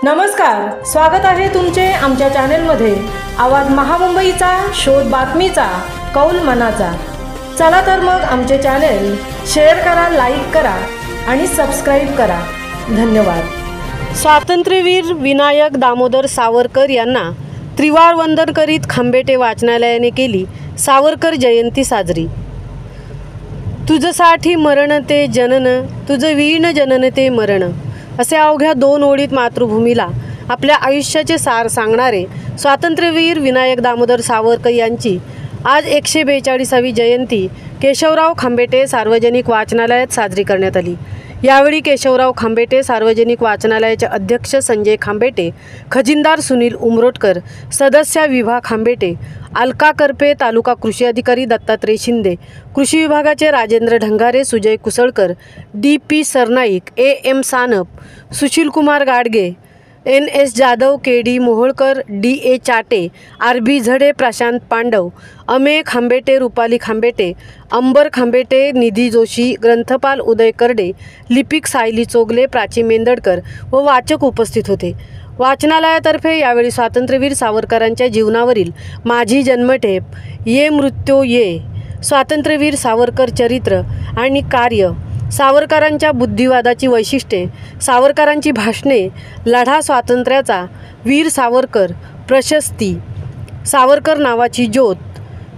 नमस्कार, स्वागत आहे तुमचे आमच्या चॅनेलमध्ये। आवाज महामुंबईचा, शोध बातमीचा, कौल मनाचा। चला तर मग आमचे चॅनेल शेअर करा, लाईक करा आणि सबस्क्राइब करा। धन्यवाद। स्वातंत्र्यवीर विनायक दामोदर सावरकर यांना त्रिवार वंदन करीत खांबेटे वाचनालयाने केली सावरकर जयंती साजरी। तुझसाठी मरण ते जनन, तुझ वीण जनन ते मरण, असे अवघ्या 2 ओळीत मातृभूमीला आपल्या आयुष्याचे सार सांगणारे स्वातंत्र्यवीर विनायक दामोदर सावरकर यांची आज 142वी जयंती केशवराव खांबेटे सार्वजनिक वाचनालयात साजरी करण्यात आली। यावेळी केशवराव खांबेटे सार्वजनिक वाचनालयाचे अध्यक्ष संजय खांबेटे, खजिनदार सुनील उमरोटकर, सदस्य विभा खांबेटे, अलका करपे, तालुका कृषी अधिकारी दत्तात्रय शिंदे, कृषी विभागाचे Rajendra Dhangare, Sujay Kusalkar, DP. Sarnaik, AM. Sanap, Sushilkumar Gadge, NS. Jadhav, KD. Moholkar, DA. Chate, RB. Zade, Prashant Pandav, Amey Khambete, Rupali Khambete, Ambar Khambete, Nidhi Joshi, ग्रंथपाल उदय करडे, लिपिक सायली चोगले, प्राची मेंदडकर व वाचक उपस्थित होते। वाचनालयातर्फे यावेळी स्वातंत्र्यवीर सावरकरांच्या जीवनावरील माझी जन्मठेप, ये मृत्यू ये, स्वातंत्र्यवीर सावरकर चरित्र आणि कार्य, सावरकरांच्या बुद्धिवादाची वैशिष्ट्ये, सावरकरांची भाषणे, लढा स्वातंत्र्याचा, वीर सावरकर, प्रशस्ती, सावरकर नावाची ज्योत,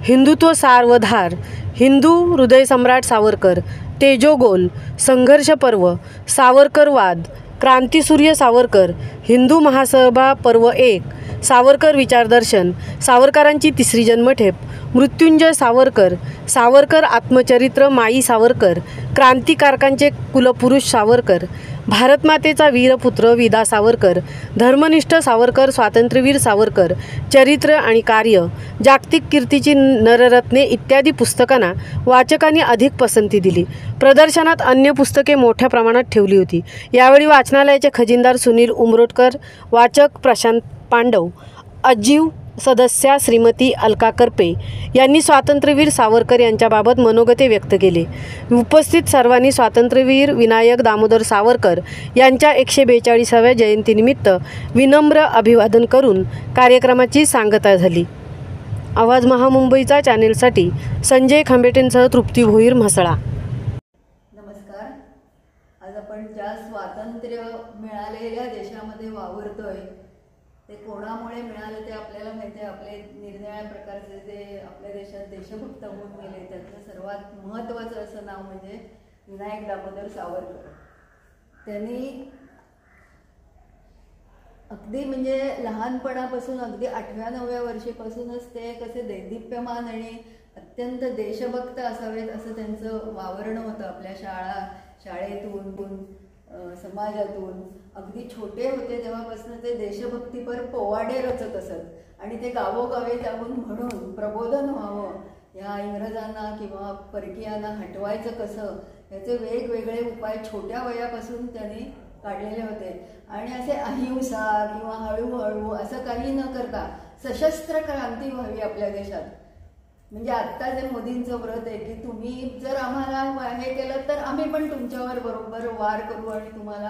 हिंदुत्व सार्वधार, हिंदू हृदयसम्राट सावरकर, तेजोगोल, संघर्ष पर्व, सावरकरवाद, क्रांतिसूर्य सावरकर, हिंदू महासभा पर्व 1, सावरकर विचारदर्शन, सावरकरांची 3री जन्मठेप, मृत्युंजय सावरकर, सावरकर आत्मचरित्र, माई सावरकर, क्रांतिकारकांचे कुलपुरुष सावरकर, भारतमातेचा वीरपुत्र विदा सावरकर, धर्मनिष्ठ सावरकर, स्वातंत्र्यवीर सावरकर, चरित्र आणि कार्य, जागतिक कीर्तीची नररत्ने इत्यादी पुस्तकांना वाचकांनी अधिक पसंती दिली। प्रदर्शनात अन्य पुस्तके मोठ्या प्रमाणात ठेवली होती। यावेळी वाचनालयाचे खजिनदार सुनील उमरोटकर, वाचक प्रशांत पांडव, अजीव सदस्या श्रीमती अलका करपे यांनी स्वातंत्र्यवीर सावरकर यांच्याबाबत मनोगते व्यक्त केले। उपस्थित सर्वांनी स्वातंत्र्यवीर विनायक दामोदर सावरकर यांच्या 142व्या जयंतीनिमित्त विनम्र अभिवादन करून कार्यक्रमाची सांगता झाली। आवाज महामुंबईचा चॅनेलसाठी संजय खांबेटेंसह तृप्ती भोईर, म्हसळा। नमस्कार। आज आपण ज्या स्वातंत्र्य मिळालेल्या देशामध्ये वावरतोय ते कोणामुळे मिळाले ते आपल्याला माहिती आहे। आपले निरनिराळ्या प्रकारचे जे आपल्या देशात देशभक्त होऊन गेले त्यातलं सर्वात महत्त्वाचं असं नाव म्हणजे विनायक दामोदर सावरकर। त्यांनी अगदी म्हणजे लहानपणापासून अगदी 8व्या-9व्या वर्षीपासूनच ते कसे दैदिप्यमान आणि अत्यंत देशभक्त असावेत असं त्यांचं वावरणं होतं। आपल्या शाळेतून समाजातून अगदी छोटे होते तेव्हापासून ते देशभक्तीपर पोवाडे रचत असत आणि ते गावोगावी जाऊन म्हणून प्रबोधन व्हावं, या इंग्रजांना किंवा परकीयांना हटवायचं कसं याचे वेगवेगळे उपाय छोट्या वयापासून त्यांनी काढलेले होते। आणि असे अहिंसा किंवा हळूहळू असं काही न करता सशस्त्र क्रांती व्हावी आपल्या देशात। म्हणजे आत्ता जे मोदींचं व्रत आहे की तुम्ही जर आम्हाला हे केलं तर आम्ही पण तुमच्यावर बरोबर वार करू आणि तुम्हाला